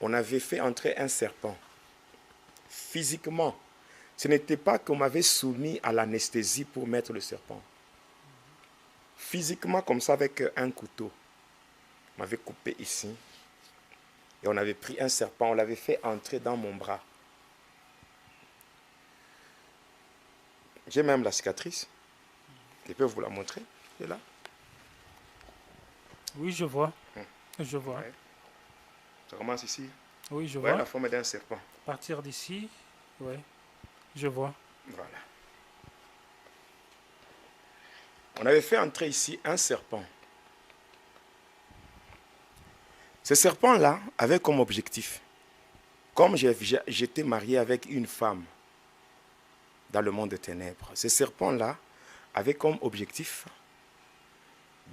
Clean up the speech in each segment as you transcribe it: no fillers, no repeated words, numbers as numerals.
on avait fait entrer un serpent. Physiquement, ce n'était pas qu'on m'avait soumis à l'anesthésie pour mettre le serpent. Physiquement, comme ça, avec un couteau. On m'avait coupé ici. Et on avait pris un serpent, on l'avait fait entrer dans mon bras. J'ai même la cicatrice. Je peux vous la montrer. Elle est là. Oui, je vois. Je vois. Ouais. Ça commence ici. Oui, je Ouais, vois. la forme d'un serpent. À partir d'ici, oui, je vois. Voilà. On avait fait entrer ici un serpent. Ce serpent-là avait comme objectif, comme j'étais marié avec une femme dans le monde des ténèbres, ce serpent-là avait comme objectif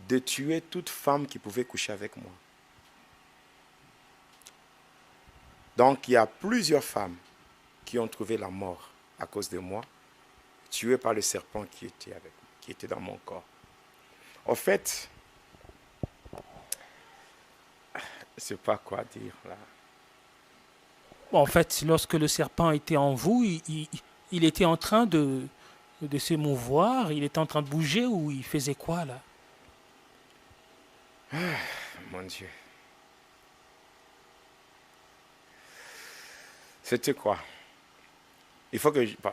de tuer toute femme qui pouvait coucher avec moi. Donc il y a plusieurs femmes qui ont trouvé la mort à cause de moi, tuées par le serpent qui était dans mon corps. En fait, je ne sais pas quoi dire là. Bon, en fait, lorsque le serpent était en vous, il était en train de se mouvoir, il était en train de bouger ou il faisait quoi là? Mon Dieu. C'était quoi? Il faut que je... Bon.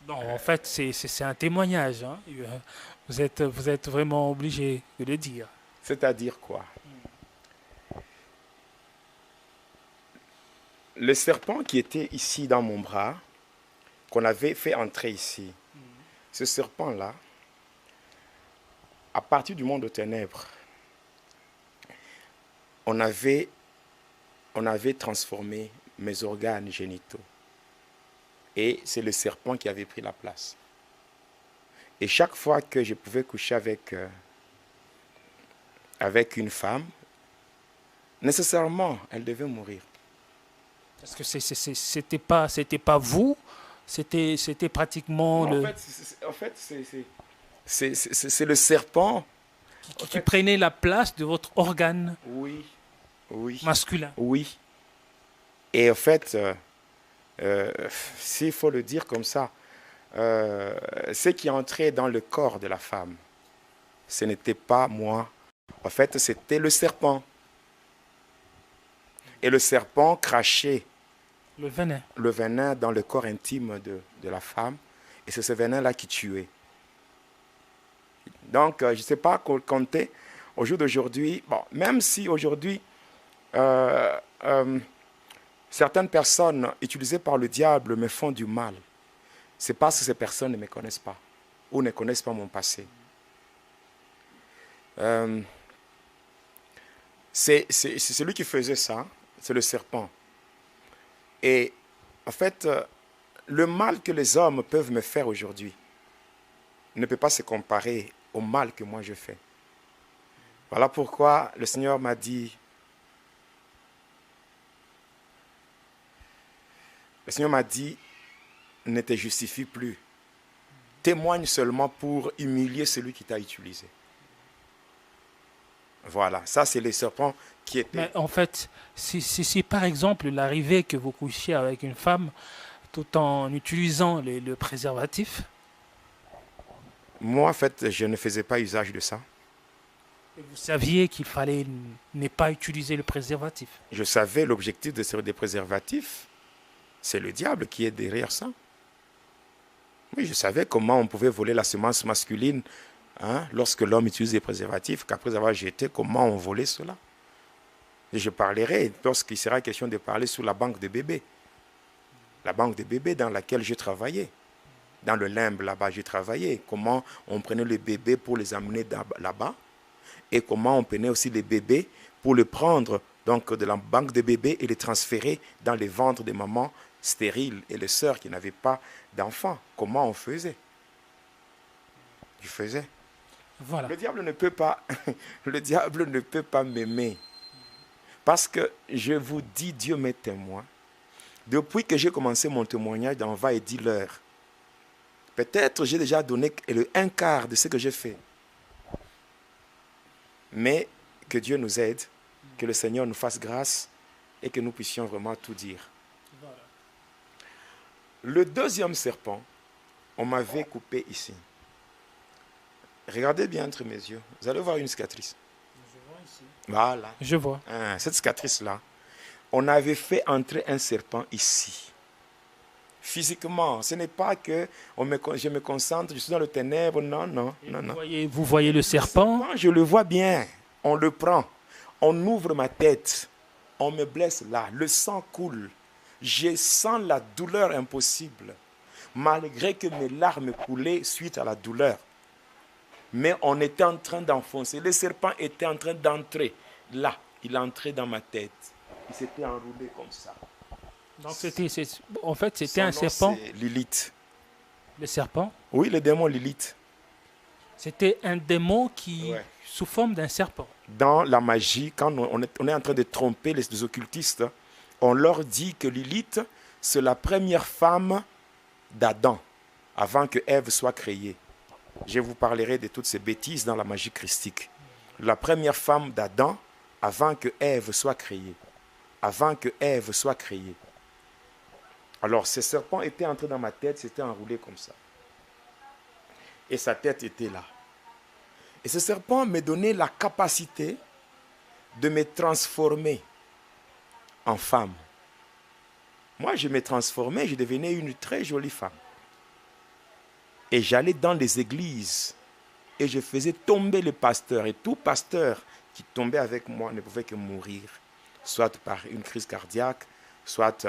Non, en fait, c'est un témoignage. Hein. Vous êtes vraiment obligé de le dire. C'est-à-dire quoi? Le serpent qui était ici dans mon bras, qu'on avait fait entrer ici, ce serpent-là, à partir du monde aux ténèbres, on avait transformé mes organes génitaux. Et c'est le serpent qui avait pris la place. Et chaque fois que je pouvais coucher avec une femme, nécessairement, elle devait mourir. Parce que c'était pas vous, c'était pratiquement Non, en fait c'est le serpent qui prenait la place de votre organe oui, oui, masculin. oui. Et en fait, s'il faut le dire comme ça, ce qui entrait dans le corps de la femme, ce n'était pas moi. En fait, c'était le serpent. Et le serpent crachait le venin dans le corps intime de la femme. Et c'est ce venin-là qui tuait. Donc, je ne sais pas compter au jour d'aujourd'hui. Bon, même si aujourd'hui, certaines personnes utilisées par le diable me font du mal, c'est parce que ces personnes ne me connaissent pas ou ne connaissent pas mon passé. C'est celui qui faisait ça, c'est le serpent. Et en fait, le mal que les hommes peuvent me faire aujourd'hui ne peut pas se comparer au mal que moi je fais. Voilà pourquoi le Seigneur m'a dit, ne te justifie plus. Témoigne seulement pour humilier celui qui t'a utilisé. Voilà, ça c'est les serpents qui étaient... Mais en fait, si par exemple il arrivait que vous couchiez avec une femme tout en utilisant le préservatif. Moi, en fait, je ne faisais pas usage de ça. Et vous saviez qu'il fallait ne pas utiliser le préservatif. Je savais l'objectif des préservatifs. C'est le diable qui est derrière ça. Oui, je savais comment on pouvait voler la semence masculine lorsque l'homme utilise des préservatifs, qu'après avoir jeté, comment on volait cela. Et je parlerai lorsqu'il sera question de parler sur la banque de bébés. La banque de bébés dans laquelle j'ai travaillé. Dans le limbe, là-bas, j'ai travaillé. Comment on prenait les bébés pour les amener là-bas. Et comment on prenait aussi les bébés pour les prendre donc, de la banque de bébés et les transférer dans les ventres des mamans stériles et les sœurs qui n'avaient pas d'enfants. Comment on faisait? Je faisais. Voilà. Le diable ne peut pas, m'aimer. Parce que je vous dis, Dieu m'est témoin, depuis que j'ai commencé mon témoignage dans Va et dis-leur, peut-être j'ai déjà donné un quart de ce que j'ai fait. Mais que Dieu nous aide Que le Seigneur nous fasse grâce et que nous puissions vraiment tout dire. Voilà. Le deuxième serpent, on m'avait coupé ici. Regardez bien entre mes yeux. Vous allez voir une cicatrice. Je vois ici. Voilà. Je vois. Cette cicatrice-là, on avait fait entrer un serpent ici. Physiquement, ce n'est pas que je me concentre, je suis dans le ténèbre. Non, non, non, non. Vous voyez le serpent? Je le vois bien. On le prend. On ouvre ma tête. On me blesse là. Le sang coule. Je sens la douleur impossible. Malgré que mes larmes coulaient suite à la douleur. Mais on était en train d'enfoncer. Le serpent était en train d'entrer. Là, il entrait dans ma tête. Il s'était enroulé comme ça. Donc en fait, c'était un serpent. C'est Lilith. Le serpent? Oui, le démon Lilith. C'était un démon qui, sous forme d'un serpent. Dans la magie, quand on est en train de tromper les occultistes, on leur dit que Lilith, c'est la première femme d'Adam, avant que Ève soit créée. Je vous parlerai de toutes ces bêtises dans la magie christique. La première femme d'Adam, avant que Ève soit créée. Avant que Ève soit créée. Alors, ce serpent était entré dans ma tête, c'était enroulé comme ça. Et sa tête était là. Et ce serpent me donnait la capacité de me transformer en femme. Moi, je me transformais, je devenais une très jolie femme. Et j'allais dans les églises et je faisais tomber les pasteurs. Et tout pasteur qui tombait avec moi ne pouvait que mourir, soit par une crise cardiaque, soit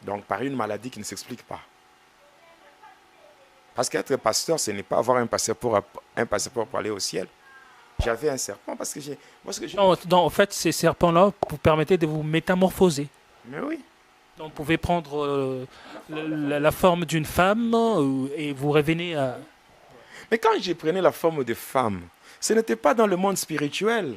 donc par une maladie qui ne s'explique pas. Parce qu'être pasteur, ce n'est pas avoir un passeport pour aller au ciel. J'avais un serpent parce que j'ai... Non, en fait, ces serpents-là vous permettaient de vous métamorphoser. Mais oui. Donc, vous pouvez prendre la forme d'une femme et vous revenez à... Mais quand je prenais la forme de femme, ce n'était pas dans le monde spirituel.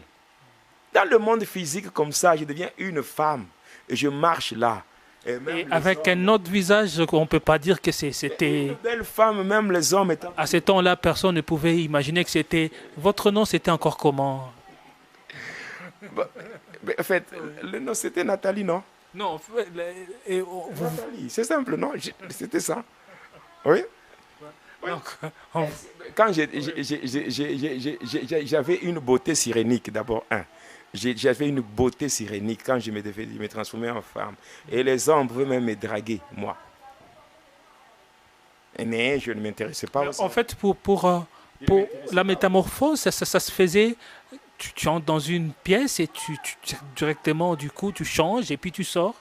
Dans le monde physique comme ça, je deviens une femme et je marche là. Et avec un autre visage, on ne peut pas dire que c'était... Une belle femme, même les hommes étant... À ce temps-là, personne ne pouvait imaginer que c'était... Votre nom, c'était encore comment? En fait, le nom, c'était Nathalie, non? Non, en fait, Nathalie, c'est simple, non? C'était ça. Oui? Oui. Quand j'avais une beauté sirénique, d'abord, j'avais une beauté sirénique quand je me transformais en femme. Et les hommes pouvaient même me draguer, moi. Mais je ne m'intéressais pas. En fait, pour la métamorphose, ça se faisait... Tu entres dans une pièce et directement, du coup, tu changes et puis tu sors.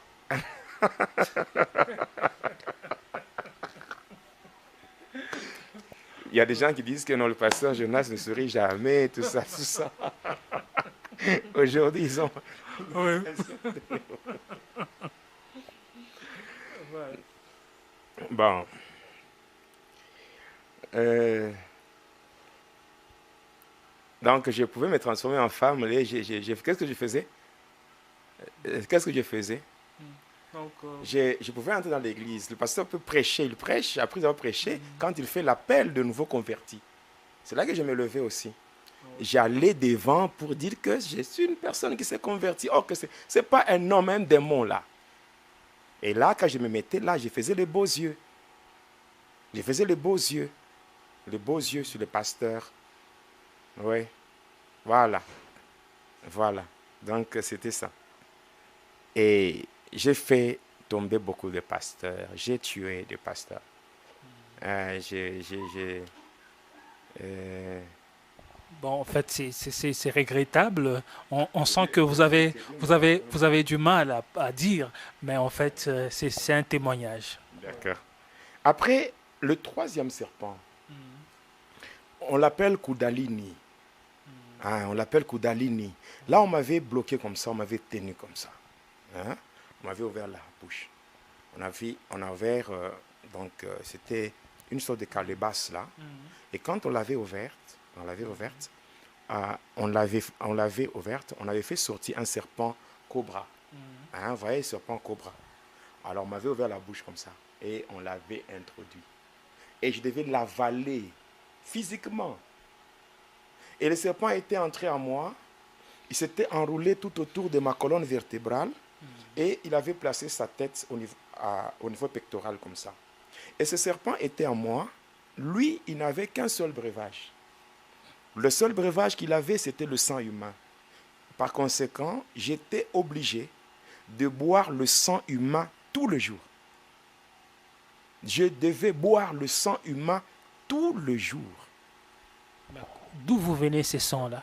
Il y a des gens qui disent que non, le pasteur Jonas ne sourit jamais, tout ça, tout ça. Aujourd'hui, ils ont... Oui. Bon. Donc, je pouvais me transformer en femme. Qu'est-ce que je faisais? Donc, je pouvais entrer dans l'église. Le pasteur peut prêcher. Il prêche. Après avoir prêché, quand il fait l'appel de nouveaux convertis. C'est là que je me levais aussi. J'allais devant pour dire que je suis une personne qui s'est convertie. Or, que ce n'est pas un homme, un démon là. Et là, quand je me mettais là, je faisais les beaux yeux. Je faisais les beaux yeux. Les beaux yeux sur le pasteur. Oui. Voilà. Voilà. Donc, c'était ça. Et j'ai fait tomber beaucoup de pasteurs. J'ai tué des pasteurs. Bon, en fait, c'est regrettable. On sent que vous avez du mal à dire, mais en fait, c'est un témoignage. D'accord. Après, le troisième serpent, on l'appelle Kundalini. On l'appelle Kundalini. Là, on m'avait bloqué comme ça, on m'avait tenu comme ça. On m'avait ouvert la bouche. On a ouvert, c'était une sorte de calebasse là. Et quand on l'avait ouverte, on avait fait sortir un serpent cobra. Vous voyez, serpent cobra. Alors, on m'avait ouvert la bouche comme ça. Et on l'avait introduit. Et je devais l'avaler physiquement. Et le serpent était entré en moi. Il s'était enroulé tout autour de ma colonne vertébrale et il avait placé sa tête au niveau pectoral comme ça. Et ce serpent était en moi. Lui, il n'avait qu'un seul breuvage. Le seul breuvage qu'il avait, c'était le sang humain. Par conséquent, j'étais obligé de boire le sang humain tout le jour. Je devais boire le sang humain tout le jour. D'où vous venez ces sangs-là?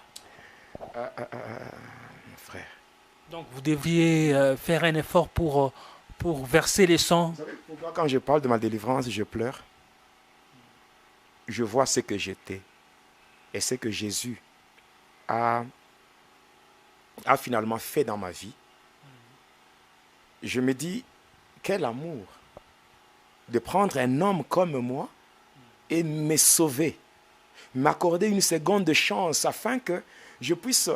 Mon frère. Donc vous deviez faire un effort pour verser les sangs. Vous savez pourquoi quand je parle de ma délivrance, je pleure? Je vois ce que j'étais et ce que Jésus a finalement fait dans ma vie. Je me dis, quel amour de prendre un homme comme moi et me sauver, m'accorder une seconde de chance afin que je puisse...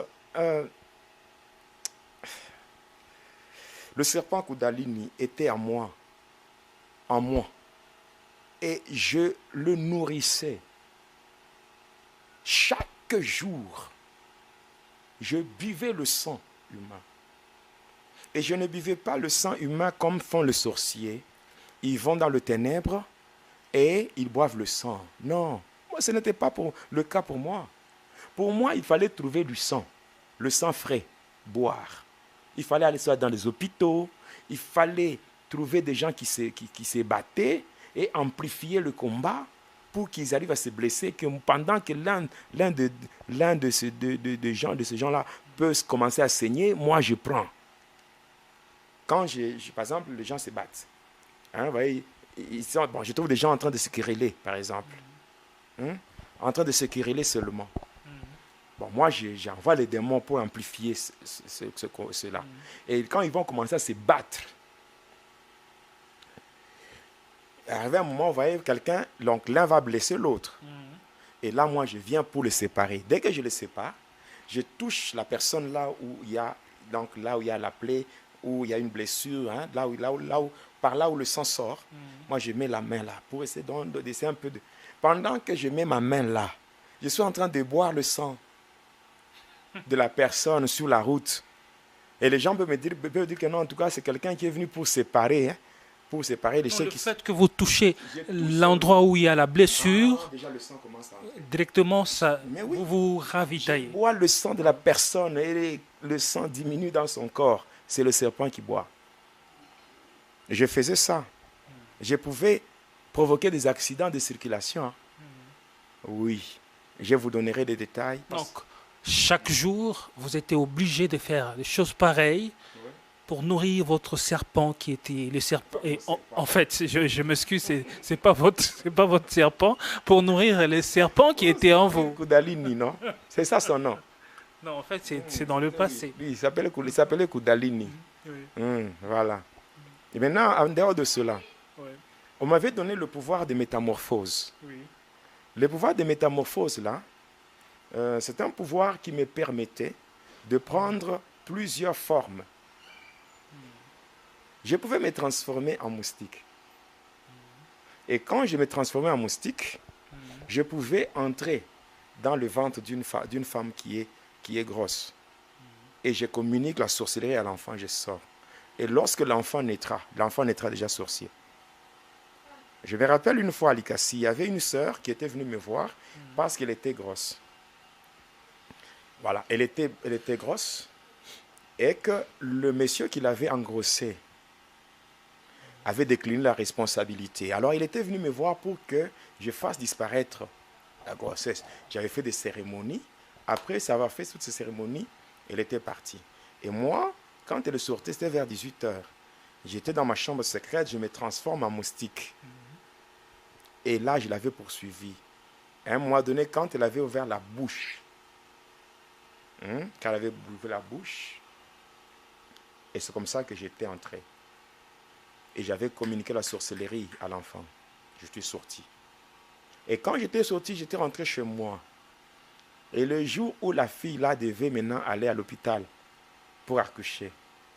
Le serpent Kundalini était en moi, et je le nourrissais. Chaque jour, je buvais le sang humain. Et je ne buvais pas le sang humain comme font les sorciers. Ils vont dans le ténèbre et ils boivent le sang. Non, moi, ce n'était pas le cas pour moi. Pour moi, il fallait trouver du sang, le sang frais, boire. Il fallait aller soit dans les hôpitaux, il fallait trouver des gens qui se battaient et amplifier le combat pour qu'ils arrivent à se blesser, que pendant que l'un de ces gens-là peut commencer à saigner, moi je prends. Quand par exemple, les gens se battent, hein, vous voyez, je trouve des gens en train de se quereller, par exemple. En train de se quereller seulement. Bon, moi, j'envoie les démons pour amplifier cela. Et quand ils vont commencer à se battre, arrivé un moment, vous voyez, quelqu'un, donc l'un va blesser l'autre. Et là, moi, je viens pour les séparer. Dès que je les sépare, je touche la personne là où il y a, donc là où il y a la plaie, où il y a une blessure, hein, par là où le sang sort. Moi, je mets la main là pour essayer d'essayer un peu de... Pendant que je mets ma main là, je suis en train de boire le sang de la personne sur la route. Et les gens peuvent me dire que non, en tout cas, c'est quelqu'un qui est venu pour séparer, hein, pour séparer les choses. Le fait que vous touchez l'endroit où il y a la blessure, déjà le sang commence à entrer. directement, Oui, vous vous ravitaillez. je bois le sang de la personne et le sang diminue dans son corps. C'est le serpent qui boit. Je faisais ça. Je pouvais provoquer des accidents de circulation. Hein. Oui, je vous donnerai des détails. Donc, chaque jour, vous étiez obligé de faire des choses pareilles pour nourrir votre serpent qui était le serpent. Et en fait, je m'excuse, c'est pas votre serpent, pour nourrir le serpent qui était en vous. Kundalini, non? C'est ça son nom. Non, en fait, c'est dans le passé. Oui, il s'appelait Kundalini. Voilà. Et maintenant, en dehors de cela, on m'avait donné le pouvoir de métamorphose. Le pouvoir de métamorphose, là, c'est un pouvoir qui me permettait de prendre plusieurs formes. Je pouvais me transformer en moustique. Et quand je me transformais en moustique, je pouvais entrer dans le ventre d'une femme qui est grosse. Et je communique la sorcellerie à l'enfant, je sors. Et lorsque l'enfant naîtra déjà sorcier. Je me rappelle une fois à Likassi, il y avait une sœur qui était venue me voir parce qu'elle était grosse. Voilà, elle était grosse et que le monsieur qui l'avait engrossée avait décliné la responsabilité. Alors il était venu me voir pour que je fasse disparaître la grossesse. J'avais fait des cérémonies. Après avoir fait toutes ces cérémonies, elle était partie. Et moi, quand elle sortait, c'était vers 18h. J'étais dans ma chambre secrète, je me transforme en moustique. Et là, je l'avais poursuivie. À un moment donné, quand elle avait ouvert la bouche, quand elle avait ouvert la bouche, et c'est comme ça que j'étais entré. Et j'avais communiqué la sorcellerie à l'enfant. Je suis sorti. Et quand j'étais sorti, j'étais rentré chez moi. Et le jour où la fille là devait maintenant aller à l'hôpital pour accoucher,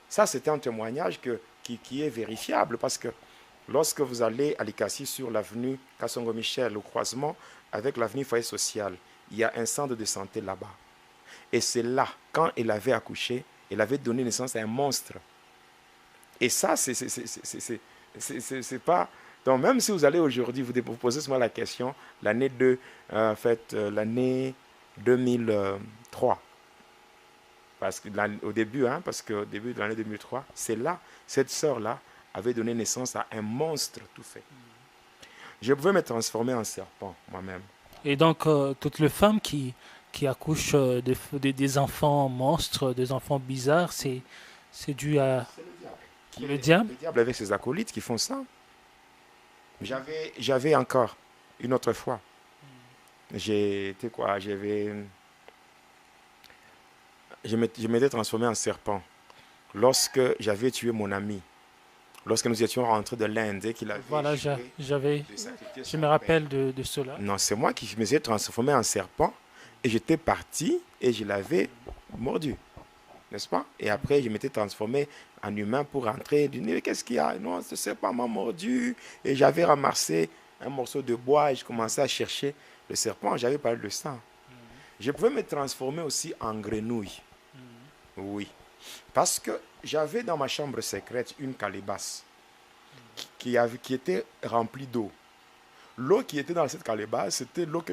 ça c'était un témoignage qui est vérifiable parce que lorsque vous allez à Likassi sur l'avenue Kassongo Michel, au croisement avec l'avenue Foyer Social, il y a un centre de santé là-bas. Et c'est là, quand elle avait accouché, elle avait donné naissance à un monstre. Et ça, c'est pas... Donc même si vous allez aujourd'hui, vous posez souvent la question, l'année 2003. Parce que au début, parce qu'au début de l'année 2003, c'est là, cette sœur-là avait donné naissance à un monstre tout fait. Je pouvais me transformer en serpent moi-même. Et donc, toutes les femmes qui accouchent des enfants monstres, des enfants bizarres, c'est dû à le diable. Le diable avec ses acolytes qui font ça. J'avais encore une autre fois. J'étais quoi? Je m'étais transformé en serpent lorsque j'avais tué mon ami. Lorsque nous étions rentrés de l'Inde et qu'il avait Voilà, échoué de sacrifier je son me père. rappelle de cela. Non, c'est moi qui me suis transformé en serpent et j'étais parti et je l'avais mordu. N'est-ce pas? Et après, je m'étais transformé en humain pour rentrer. Je dis, qu'est-ce qu'il y a? Non, ce serpent m'a mordu. Et j'avais ramassé un morceau de bois et je commençais à chercher le serpent. J'avais parlé de ça. Je pouvais me transformer aussi en grenouille. Oui. Parce que j'avais dans ma chambre secrète une calebasse qui était remplie d'eau. L'eau qui était dans cette calebasse, c'était l'eau que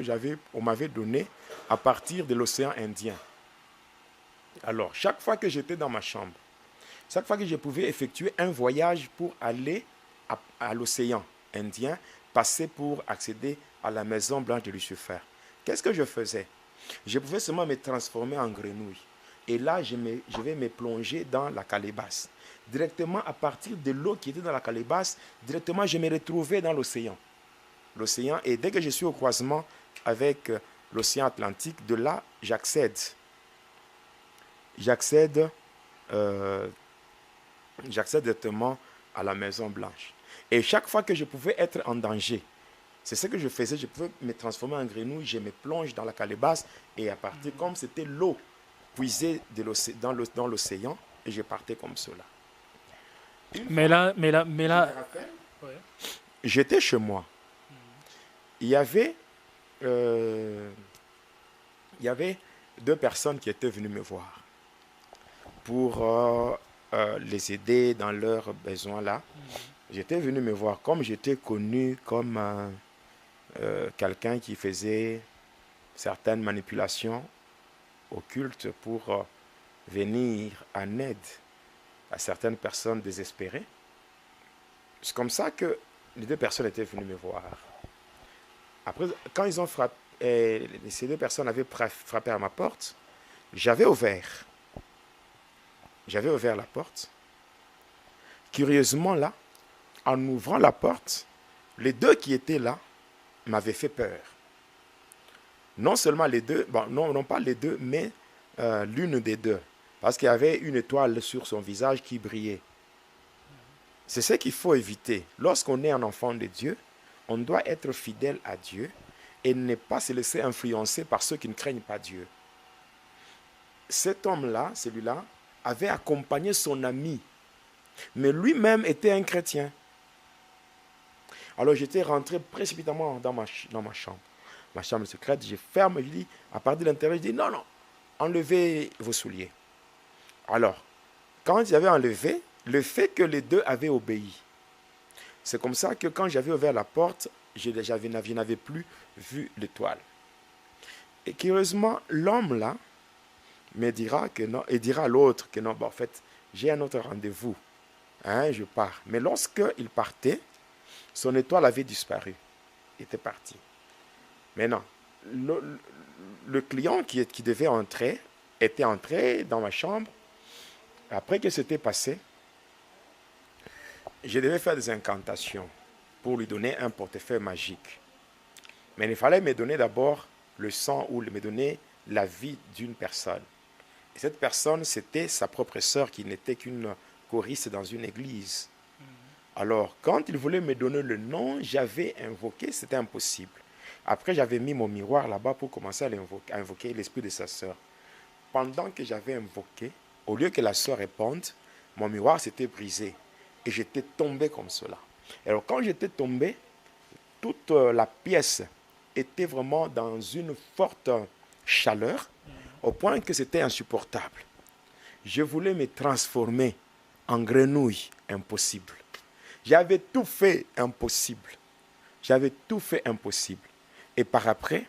on m'avait donnée à partir de l'océan Indien. Alors, chaque fois que j'étais dans ma chambre, chaque fois que je pouvais effectuer un voyage pour aller à l'océan Indien, passer pour accéder à la maison blanche de Lucifer, qu'est-ce que je faisais? Je pouvais seulement me transformer en grenouille. Et là, je vais me plonger dans la calebasse. Directement, à partir de l'eau qui était dans la calebasse, directement, je me retrouvais dans l'océan. L'océan, et dès que je suis au croisement avec l'océan Atlantique, de là, j'accède directement à la Maison Blanche. Et chaque fois que je pouvais être en danger, c'est ce que je faisais, je pouvais me transformer en grenouille, je me plonge dans la calebasse, et à partir, comme c'était l'eau puisée dans l'océan, et je partais comme cela. Mais là, ouais. J'étais chez moi. Il y avait deux personnes qui étaient venues me voir pour les aider dans leurs besoins là. J'étais venu me voir. Comme j'étais connu comme quelqu'un qui faisait certaines manipulations occultes pour venir en aide à certaines personnes désespérées. C'est comme ça que les deux personnes étaient venues me voir. Après, quand ils ont frappé, ces deux personnes avaient frappé à ma porte, j'avais ouvert la porte. Curieusement, là, en ouvrant la porte, les deux qui étaient là m'avaient fait peur. Non seulement les deux, non pas les deux, mais l'une des deux. Parce qu'il y avait une étoile sur son visage qui brillait. C'est ce qu'il faut éviter. Lorsqu'on est un enfant de Dieu, on doit être fidèle à Dieu et ne pas se laisser influencer par ceux qui ne craignent pas Dieu. Cet homme-là, celui-là, avait accompagné son ami, mais lui-même était un chrétien. Alors j'étais rentré précipitamment dans ma chambre. Ma chambre secrète, je ferme, je dis, à partir de l'intérieur, je dis, non, enlevez vos souliers. Alors, quand j'avais enlevé, le fait que les deux avaient obéi, c'est comme ça que quand j'avais ouvert la porte, je n'avais plus vu l'étoile. Et curieusement, l'homme là me dira que non, et dira à l'autre que non, en fait, j'ai un autre rendez-vous. Je pars. Mais lorsqu'il partait, son étoile avait disparu. Il était parti. Maintenant, le client qui devait entrer était entré dans ma chambre. Après que c'était passé, je devais faire des incantations pour lui donner un portefeuille magique. Mais il fallait me donner d'abord le sang ou me donner la vie d'une personne. Et cette personne, c'était sa propre sœur qui n'était qu'une choriste dans une église. Alors, quand il voulait me donner le nom, j'avais invoqué, c'était impossible. Après, j'avais mis mon miroir là-bas pour commencer à invoquer l'esprit de sa sœur. Pendant que j'avais invoqué, au lieu que la sœur réponde, mon miroir s'était brisé. Et j'étais tombé comme cela. Alors quand j'étais tombé, toute la pièce était vraiment dans une forte chaleur. au point que c'était insupportable. Je voulais me transformer en grenouille, impossible. J'avais tout fait impossible. J'avais tout fait impossible. Et par après,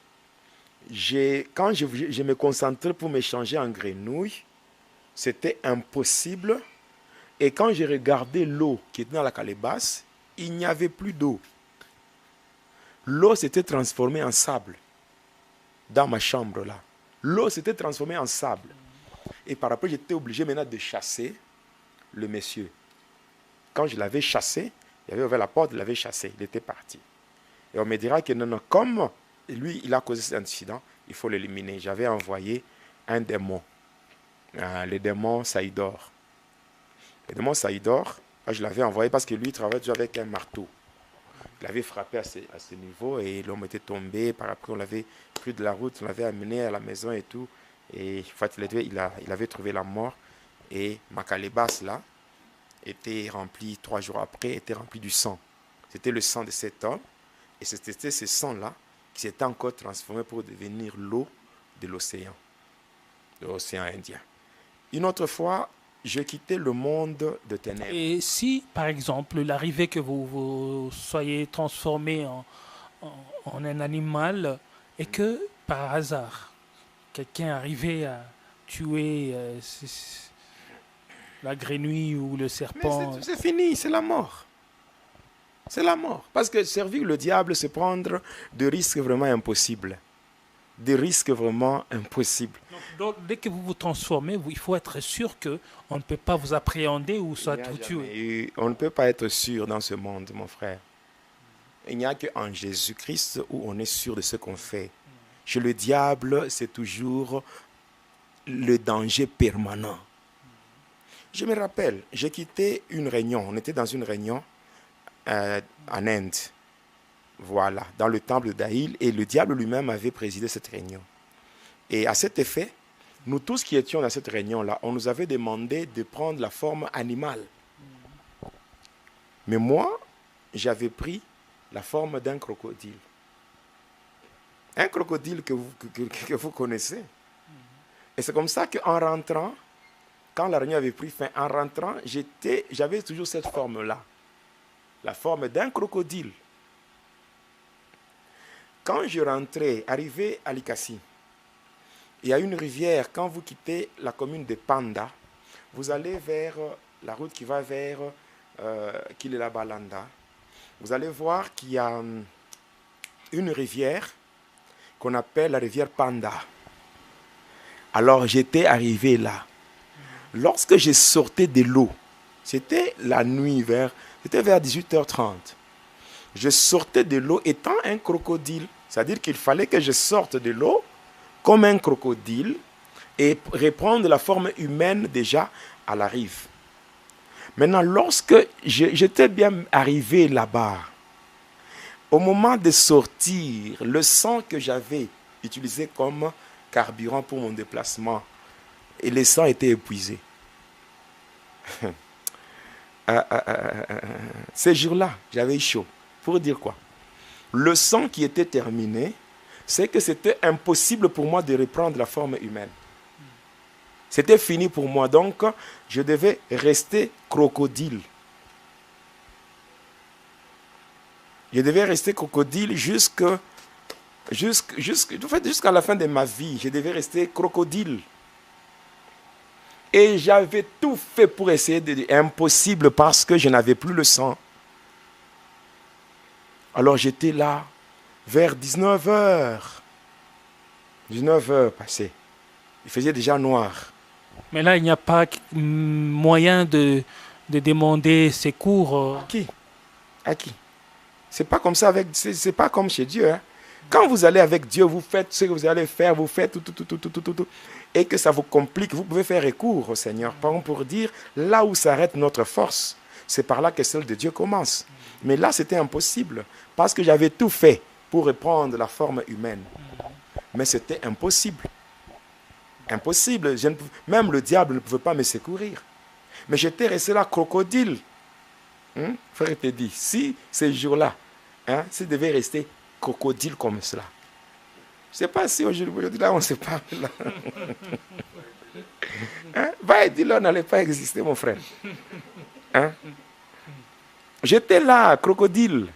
quand je me concentrais pour me changer en grenouille, c'était impossible. Et quand j'ai regardé l'eau qui était dans la calebasse, il n'y avait plus d'eau. L'eau s'était transformée en sable dans ma chambre là. L'eau s'était transformée en sable. Et par après, j'étais obligé maintenant de chasser le monsieur. Quand je l'avais chassé, il avait ouvert la porte, il l'avait chassé, il était parti. Et on me dira que non, non, comme lui, il a causé cet incident, il faut l'éliminer. J'avais envoyé un démon, le démon Saïdor. Le démon Saïdor, je l'avais envoyé parce que lui, il travaillait toujours avec un marteau. Il avait frappé à ce niveau et l'homme était tombé. Par après, on l'avait pris de la route, on l'avait amené à la maison et tout. Et en fait, il avait trouvé la mort. Et ma calebasse, là, était remplie, 3 jours après, était remplie du sang. C'était le sang de cet homme. Et c'était ce sang-là qui s'était encore transformé pour devenir l'eau de l'océan Indien. Une autre fois, je quittais le monde de ténèbres. Et si, par exemple, l'arrivée que vous soyez transformé en un animal et que, par hasard, quelqu'un arrivait à tuer la grenouille ou le serpent... Mais c'est fini, c'est la mort. C'est la mort. Parce que servir le diable, c'est prendre des risques vraiment impossibles. Des risques vraiment impossibles. Donc, dès que vous vous transformez, il faut être sûr qu'on ne peut pas vous appréhender ou soit vous tuer. On ne peut pas être sûr dans ce monde, mon frère. Il n'y a qu'en Jésus-Christ où on est sûr de ce qu'on fait. Chez le diable, c'est toujours le danger permanent. Je me rappelle, j'ai quitté une réunion. On était dans une réunion en Inde. Voilà, dans le temple d'Aïl. Et le diable lui-même avait présidé cette réunion. Et à cet effet, nous tous qui étions dans cette réunion-là, on nous avait demandé de prendre la forme animale. Mais moi, j'avais pris la forme d'un crocodile. Un crocodile que vous connaissez. Et c'est comme ça qu'en rentrant, quand la réunion avait pris fin, en rentrant, j'avais toujours cette forme-là. La forme d'un crocodile. Quand je rentrais, arrivé à Likasi, il y a une rivière, quand vous quittez la commune de Panda, vous allez vers la route qui va vers Kilela Balanda. Vous allez voir qu'il y a une rivière qu'on appelle la rivière Panda. Alors j'étais arrivé là. Lorsque je sortais de l'eau, c'était la nuit, c'était vers 18h30. Je sortais de l'eau étant un crocodile. C'est-à-dire qu'il fallait que je sorte de l'eau comme un crocodile et reprendre la forme humaine déjà à la rive. Maintenant, lorsque j'étais bien arrivé là-bas, au moment de sortir, le sang que j'avais utilisé comme carburant pour mon déplacement, et le sang était épuisé. Ces jours-là, j'avais chaud. Pour dire quoi? Le sang qui était terminé, c'est que c'était impossible pour moi de reprendre la forme humaine. C'était fini pour moi, donc je devais rester crocodile. Je devais rester crocodile jusqu'à la fin de ma vie. Je devais rester crocodile. Et j'avais tout fait pour essayer impossible parce que je n'avais plus le sang. Alors j'étais là, vers 19h. 19h passé. Il faisait déjà noir. Mais là, il n'y a pas moyen de demander secours. À qui? C'est pas comme ça c'est pas comme chez Dieu. Hein. Quand vous allez avec Dieu, vous faites ce que vous allez faire, vous faites tout. Et que ça vous complique, vous pouvez faire recours au Seigneur. Par exemple, pour dire, là où s'arrête notre force, c'est par là que celle de Dieu commence. Mais là, c'était impossible. Parce que j'avais tout fait pour reprendre la forme humaine. Mais c'était impossible. Impossible. Même le diable ne pouvait pas me secourir. Mais j'étais resté là, crocodile. Frère te dit, si ces jours-là, si je devais rester crocodile comme cela, Je ne sais pas si aujourd'hui, là, on se parle. Là. Hein? Va et dis-le, n'allait pas exister, mon frère. Hein? J'étais là, crocodile.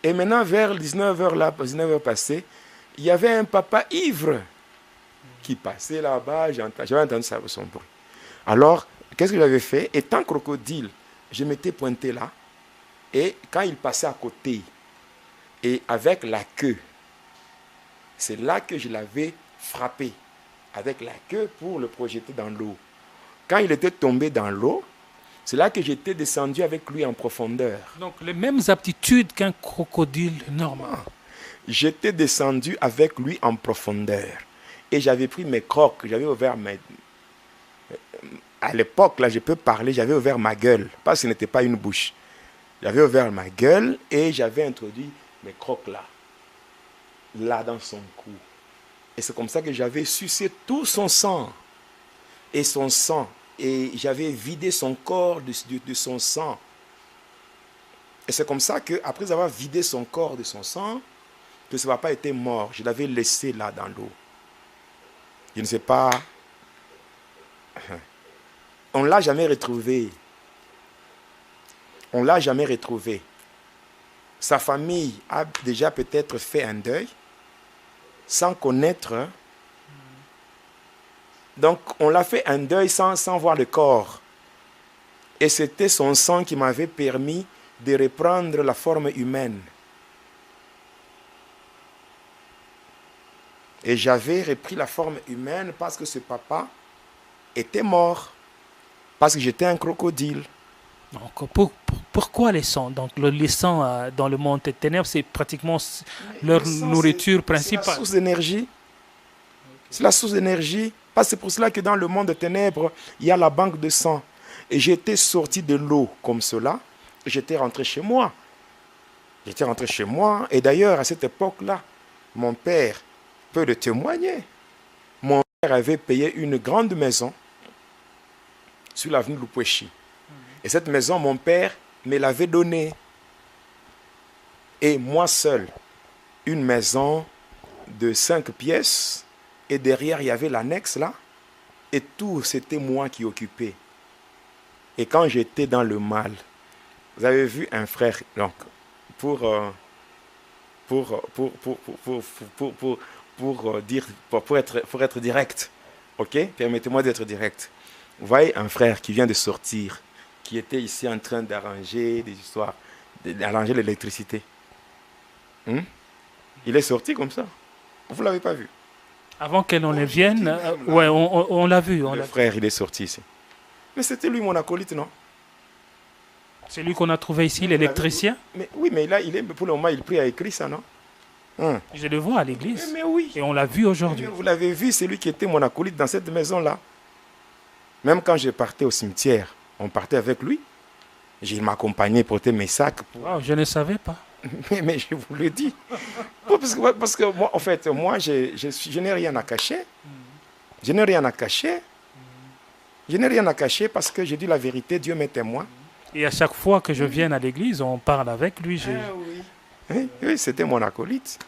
Et maintenant, vers 19h, là, 19h passées, il y avait un papa ivre qui passait là-bas. J'avais entendu ça, son bruit. Alors, qu'est-ce que j'avais fait? Étant crocodile, je m'étais pointé là. Et quand il passait à côté, et avec la queue, c'est là que je l'avais frappé. Avec la queue pour le projeter dans l'eau. Quand il était tombé dans l'eau, c'est là que j'étais descendu avec lui en profondeur. Donc les mêmes aptitudes qu'un crocodile normal. J'étais descendu avec lui en profondeur. Et j'avais pris mes crocs, j'avais ouvert mes... À l'époque, là, je peux parler, j'avais ouvert ma gueule. Parce que ce n'était pas une bouche. J'avais ouvert ma gueule et j'avais introduit mes crocs là. Là, dans son cou. Et c'est comme ça que j'avais sucé tout son sang. Et son sang. Et j'avais vidé son corps de son sang. Et c'est comme ça qu'après avoir vidé son corps de son sang, que ce papa était mort. Je l'avais laissé là dans l'eau. Je ne sais pas. On ne l'a jamais retrouvé. On ne l'a jamais retrouvé. Sa famille a déjà peut-être fait un deuil sans connaître. Donc, on l'a fait un deuil sans voir le corps. Et c'était son sang qui m'avait permis de reprendre la forme humaine. Et j'avais repris la forme humaine parce que ce papa était mort. Parce que j'étais un crocodile. Donc, pourquoi les sangs? Donc, les sangs dans le monde des ténèbres, c'est pratiquement leur nourriture principale. C'est la source d'énergie. C'est la source d'énergie. C'est pour cela que dans le monde des ténèbres, il y a la banque de sang. Et j'étais sorti de l'eau comme cela. Et j'étais rentré chez moi. J'étais rentré chez moi. Et d'ailleurs, à cette époque-là, mon père peut le témoigner. Mon père avait payé une grande maison sur l'avenue Lupweshi. Et cette maison, mon père me l'avait donnée. Et moi seul, une maison de 5 pièces. Et derrière, il y avait l'annexe là. Et tout, c'était moi qui occupais. Et quand j'étais dans le mal, vous avez vu un frère, donc, pour être direct, ok? Permettez-moi d'être direct. Vous voyez un frère qui vient de sortir, qui était ici en train d'arranger des histoires, d'arranger l'électricité. Il est sorti comme ça. Vous ne l'avez pas vu? Avant qu'elle en vienne, ouais, on l'a vu. Le frère, il est sorti ici. Mais c'était lui mon acolyte, non? C'est lui qu'on a trouvé ici, l'électricien? Oui, mais là, pour le moment, il prie à écrit ça, non? Je le vois à l'église. Mais oui. Et on l'a vu aujourd'hui. Vous l'avez vu, c'est lui qui était mon acolyte dans cette maison-là. Même quand je partais au cimetière, on partait avec lui. Il m'accompagnait, porter mes sacs. Wow, je ne savais pas. Mais je vous le dis. Parce que moi, en fait, moi, je n'ai rien à cacher. Je n'ai rien à cacher. Je n'ai rien à cacher parce que je dis la vérité, Dieu m'est témoin. Et à chaque fois que je viens à l'église, on parle avec lui. Oui, c'était mon acolyte.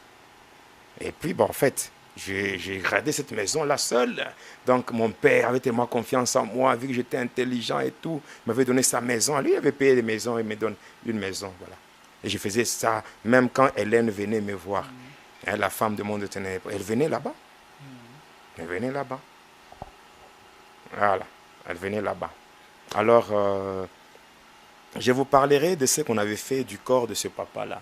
Et puis, bon, en fait, j'ai gardé cette maison-là seule. Donc, mon père avait tellement confiance en moi, vu que j'étais intelligent et tout. Il m'avait donné sa maison. Lui, il avait payé des maisons, il me donne une maison, voilà. Et je faisais ça, même quand Hélène venait me voir. La femme de monde de ténèbres. Elle venait là-bas. Elle venait là-bas. Voilà. Elle venait là-bas. Alors, je vous parlerai de ce qu'on avait fait du corps de ce papa-là.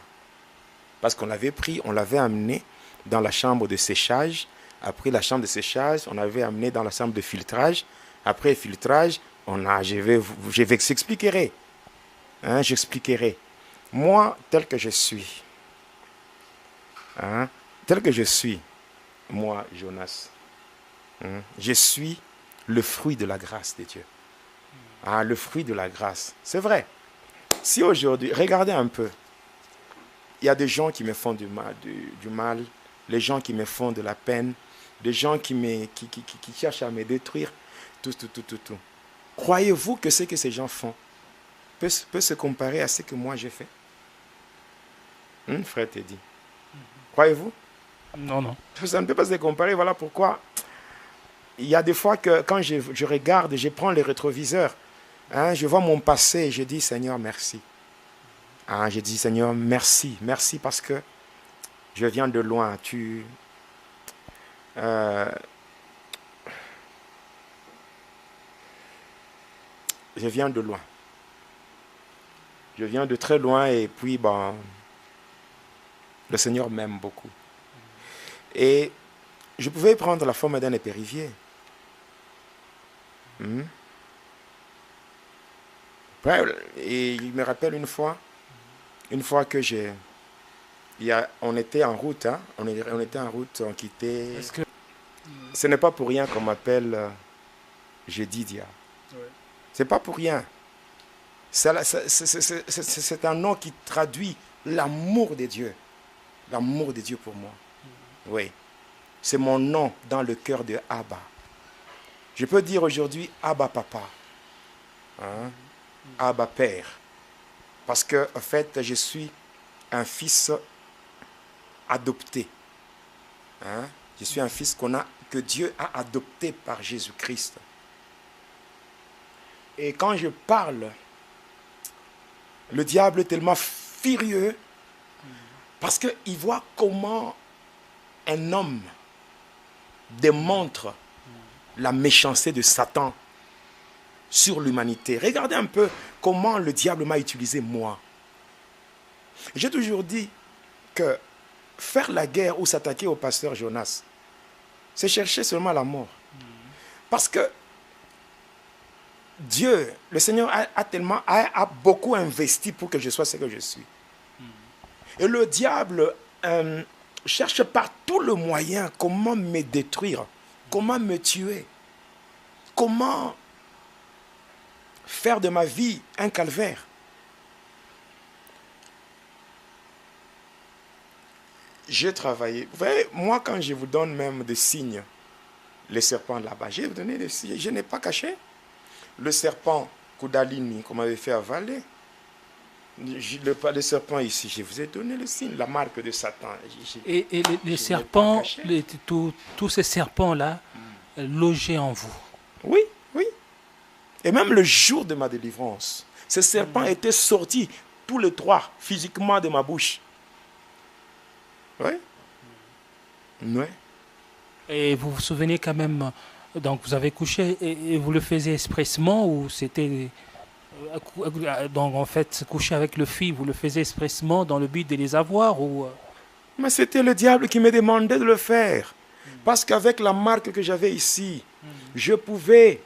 Parce qu'on l'avait pris, on l'avait amené dans la chambre de séchage. Après la chambre de séchage, on l'avait amené dans la chambre de filtrage. Après le filtrage, je vais s'expliquerai. J'expliquerai. Moi, tel que je suis, moi, Jonas, je suis le fruit de la grâce de Dieu. Le fruit de la grâce. C'est vrai. Si aujourd'hui, regardez un peu, il y a des gens qui me font du mal, les gens qui me font de la peine, des gens qui cherchent à me détruire, tout. Croyez-vous que ce que ces gens font peut se comparer à ce que moi j'ai fait? Frère Teddy, Croyez-vous? Non, non. Ça ne peut pas se comparer. Voilà pourquoi il y a des fois que quand je regarde, je prends les rétroviseurs, hein, je vois mon passé et je dis Seigneur, merci. Hein, je dis Seigneur, merci. Merci parce que je viens de loin. Je viens de loin. Je viens de très loin et puis le Seigneur m'aime beaucoup. Et je pouvais prendre la forme d'un épérivier. Et il me rappelle une fois que on était en route, hein, on était en route, on quittait. Ce n'est pas pour rien qu'on m'appelle Jedidia. Ouais. C'est pas pour rien. C'est un nom qui traduit l'amour de Dieu. L'amour de Dieu pour moi. Oui. C'est mon nom dans le cœur de Abba. Je peux dire aujourd'hui Abba Papa. Hein? Abba Père. Parce que, en fait, je suis un fils adopté. Hein? Je suis un fils que Dieu a adopté par Jésus-Christ. Et quand je parle, le diable est tellement furieux parce qu'il voit comment un homme démontre la méchanceté de Satan sur l'humanité. Regardez un peu comment le diable m'a utilisé moi. J'ai toujours dit que faire la guerre ou s'attaquer au pasteur Jonas, c'est chercher seulement la mort. Parce que Dieu, le Seigneur a beaucoup investi pour que je sois ce que je suis. Et le diable cherche par tous les moyens comment me détruire, comment me tuer, comment faire de ma vie un calvaire. J'ai travaillé. Vous voyez, moi, quand je vous donne même des signes, les serpents là-bas, j'ai donné des signes, je n'ai pas caché. Le serpent Kundalini qu'on m'avait fait avaler, le serpent ici, je vous ai donné le signe, la marque de Satan. Et les serpents, tous ces serpents-là, logés en vous. Oui, oui. Et même le jour de ma délivrance, ces serpents étaient sortis, tous les trois, physiquement de ma bouche. Oui. Oui. Et vous vous souvenez quand même, donc vous avez couché et vous le faisiez expressement ou c'était... Donc en fait, coucher avec le fils, vous le faisiez expressement dans le but de les avoir ou... Mais c'était le diable qui me demandait de le faire. Parce qu'avec la marque que j'avais ici, je pouvais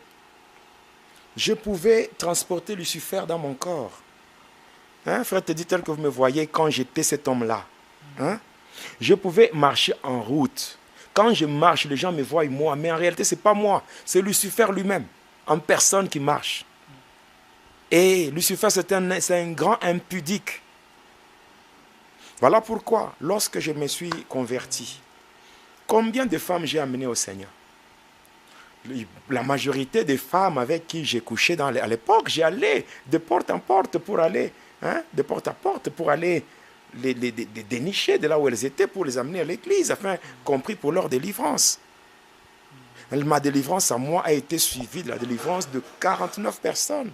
transporter Lucifer dans mon corps. Hein, frère, te dit tel que vous me voyez quand j'étais cet homme-là. Hein? Je pouvais marcher en route. Quand je marche, les gens me voient moi, mais en réalité, ce n'est pas moi. C'est Lucifer lui-même, en personne qui marche. Et Lucifer, c'est un grand impudique. Voilà pourquoi, lorsque je me suis converti, combien de femmes j'ai amenées au Seigneur? La majorité des femmes avec qui j'ai couché à l'époque, j'y allais de porte en porte pour aller, hein, de porte à porte pour aller les dénicher de là où elles étaient pour les amener à l'église, afin compris pour leur délivrance. Ma délivrance à moi a été suivie de la délivrance de 49 personnes.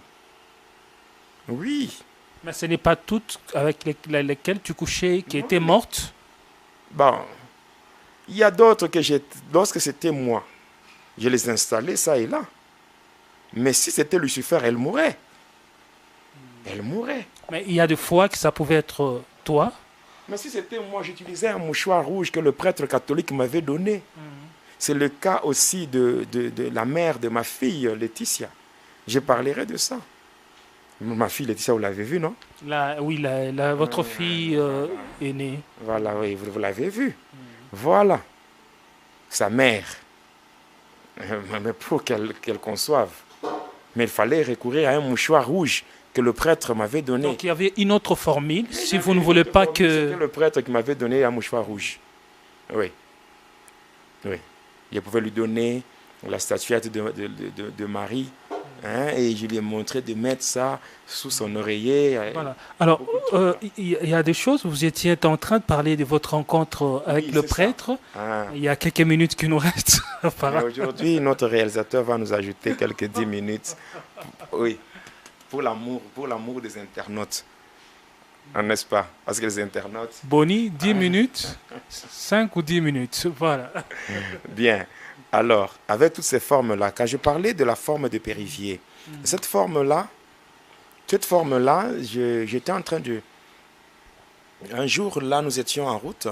Oui. Mais ce n'est pas toutes avec lesquelles tu couchais qui étaient mortes? Bon, il y a d'autres que lorsque c'était moi, je les installais ça et là. Mais si c'était Lucifer, elle mourrait. Elle mourrait. Mais il y a des fois que ça pouvait être toi. Mais si c'était moi, j'utilisais un mouchoir rouge que le prêtre catholique m'avait donné. C'est le cas aussi de la mère de ma fille, Laetitia. Je parlerai de ça. Ma fille Laetitia, vous l'avez vue, non? Oui, votre fille aînée. Voilà, oui, vous l'avez vue. Voilà. Sa mère. Mais pour qu'elle conçoive. Mais il fallait recourir à un mouchoir rouge que le prêtre m'avait donné. Donc il y avait une autre formule, si vous ne voulez pas que... C'était le prêtre qui m'avait donné un mouchoir rouge. Oui. Oui. Je pouvais lui donner la statuette de Marie Hein, et je lui ai montré de mettre ça sous son oreiller. Voilà. Alors, il y a des choses, vous étiez en train de parler de votre rencontre avec Oui, le c'est ça. prêtre. Ah. Il y a quelques minutes qui nous restent. Mais aujourd'hui, notre réalisateur va nous ajouter quelques 10 minutes. Oui, pour l'amour des internautes. N'est-ce pas? Parce que les internautes... Bonnie, 10 minutes, 5 ou 10 minutes. Voilà. Bien. Alors, avec toutes ces formes-là, quand je parlais de la forme de Périvier, cette forme-là, j'étais en train de... Un jour, là, nous étions en route,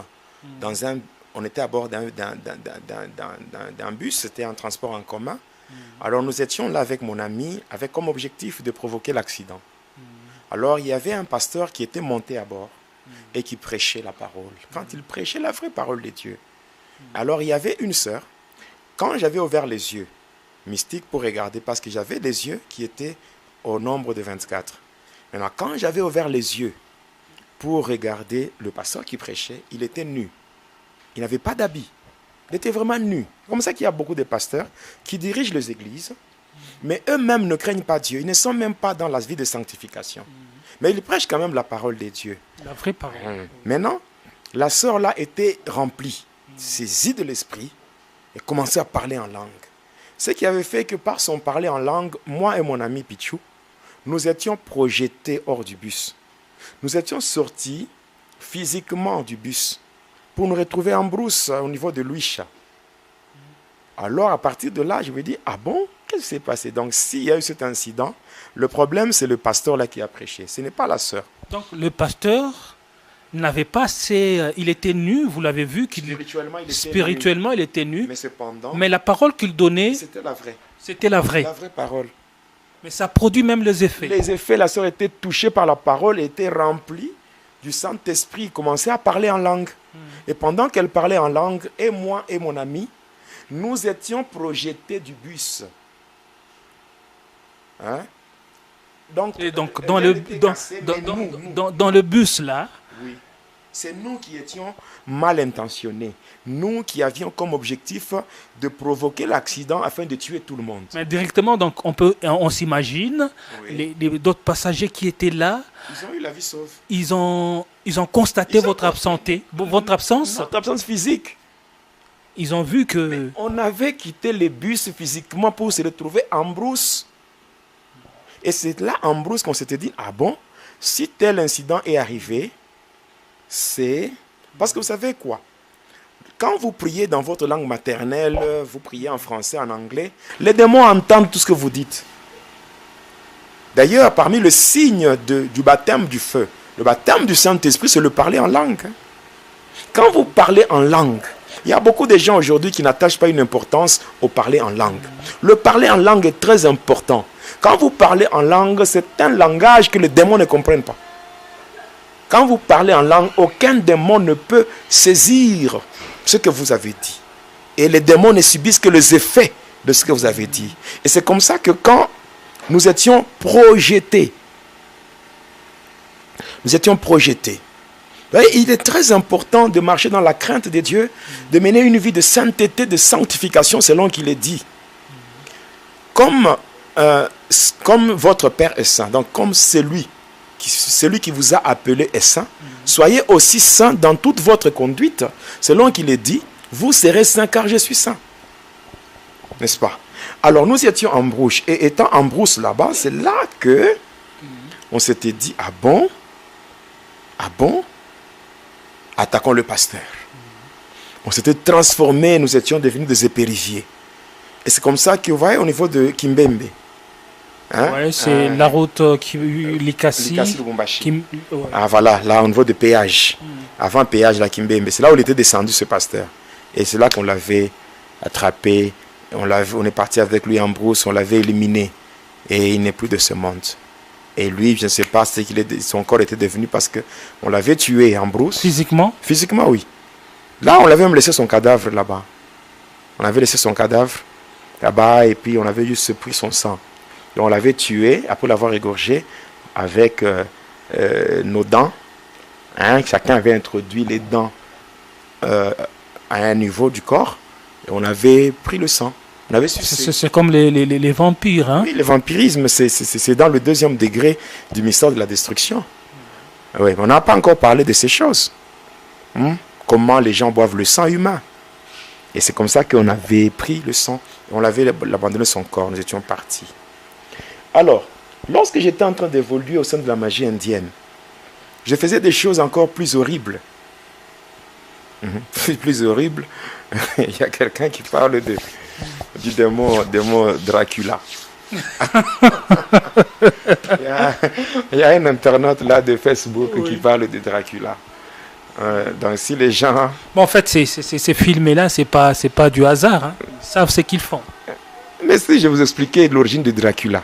on était à bord d'un bus, c'était un transport en commun. Alors, nous étions là avec mon ami, avec comme objectif de provoquer l'accident. Alors, il y avait un pasteur qui était monté à bord et qui prêchait la parole. Quand il prêchait la vraie parole de Dieu. Alors, il y avait une sœur. Quand j'avais ouvert les yeux, mystique pour regarder, parce que j'avais les yeux qui étaient au nombre de 24. Maintenant, quand j'avais ouvert les yeux pour regarder le pasteur qui prêchait, il était nu. Il n'avait pas d'habit. Il était vraiment nu. C'est comme ça qu'il y a beaucoup de pasteurs qui dirigent les églises, mais eux-mêmes ne craignent pas Dieu. Ils ne sont même pas dans la vie de sanctification. Mais ils prêchent quand même la parole de Dieu. La vraie parole. Maintenant, la sœur là était remplie, saisie de l'esprit, et commençait à parler en langue. Ce qui avait fait que par son parler en langue, moi et mon ami Pichou, nous étions projetés hors du bus. Nous étions sortis physiquement du bus pour nous retrouver en brousse au niveau de Luisha. Alors à partir de là, je me dis, ah bon, qu'est-ce qui s'est passé? Donc s'il y a eu cet incident, le problème c'est le pasteur là qui a prêché, ce n'est pas la sœur. Donc le pasteur n'avait pas assez... il était nu, vous l'avez vu, spirituellement il était nu. Mais cependant, mais la parole qu'il donnait, c'était la vraie. C'était la vraie. La vraie parole. Mais ça produit même les effets. Les effets, la sœur était touchée par la parole, était remplie du Saint-Esprit, commençait à parler en langue. Et pendant qu'elle parlait en langue, et moi et mon ami, nous étions projetés du bus. Hein? Et donc dans le bus là, oui, c'est nous qui étions mal intentionnés. Nous qui avions comme objectif de provoquer l'accident afin de tuer tout le monde. Mais directement, donc on s'imagine, oui, d'autres passagers qui étaient là, ils ont eu la vie sauve. Ils ont constaté votre absence. Notre absence physique. Ils ont vu que... Mais on avait quitté le bus physiquement pour se retrouver en brousse. Et c'est là en brousse qu'on s'était dit, ah bon, si tel incident est arrivé, c'est... Parce que vous savez quoi? Quand vous priez dans votre langue maternelle, vous priez en français, en anglais, les démons entendent tout ce que vous dites. D'ailleurs, parmi les signes du baptême du feu, le baptême du Saint-Esprit, c'est le parler en langue. Quand vous parlez en langue, il y a beaucoup de gens aujourd'hui qui n'attachent pas une importance au parler en langue. Le parler en langue est très important. Quand vous parlez en langue, c'est un langage que les démons ne comprennent pas. Quand vous parlez en langue, aucun démon ne peut saisir ce que vous avez dit. Et les démons ne subissent que les effets de ce que vous avez dit. Et c'est comme ça que quand nous étions projetés, il est très important de marcher dans la crainte de Dieu, de mener une vie de sainteté, de sanctification selon qu'il est dit. Comme votre Père est saint, donc comme celui qui vous a appelé est saint, soyez aussi saint dans toute votre conduite, selon qu'il est dit, vous serez saint car je suis saint. N'est-ce pas? Alors nous étions en brousse, et étant en brousse là-bas, c'est là que on s'était dit, ah bon, attaquons le pasteur. On s'était transformé, nous étions devenus des épériviers. Et c'est comme ça que vous voyez au niveau de Kimbembe. Hein? Ouais, c'est la route Likasi. Ah voilà, là au niveau de péage. Avant péage, la Kimbembe. C'est là où il était descendu ce pasteur. Et c'est là qu'on l'avait attrapé. On est parti avec lui en brousse, on l'avait éliminé. Et il n'est plus de ce monde. Et lui, je ne sais pas ce son corps était devenu parce qu'on l'avait tué en brousse. Physiquement? Physiquement, oui. Là, on l'avait même laissé son cadavre là-bas. On avait laissé son cadavre là-bas et puis on avait juste pris son sang. Et on l'avait tué après l'avoir égorgé avec nos dents. Hein, chacun avait introduit les dents à un niveau du corps. Et on avait pris le sang. On avait sucé. C'est comme les vampires, hein? Oui, le vampirisme, c'est dans le deuxième degré du mystère de la destruction. Oui, mais on n'a pas encore parlé de ces choses. Comment les gens boivent le sang humain. Et c'est comme ça qu'on avait pris le sang, on l'avait abandonné son corps, nous étions partis. Alors, lorsque j'étais en train d'évoluer au sein de la magie indienne, je faisais des choses encore plus horribles. Plus horribles. Il y a quelqu'un qui parle du démon Dracula. il y a un internaute là de Facebook qui parle de Dracula. Donc si les gens... Bon, en fait, ces films-là, c'est pas du hasard. Hein. Ils savent ce qu'ils font. Mais si je vous expliquais l'origine de Dracula,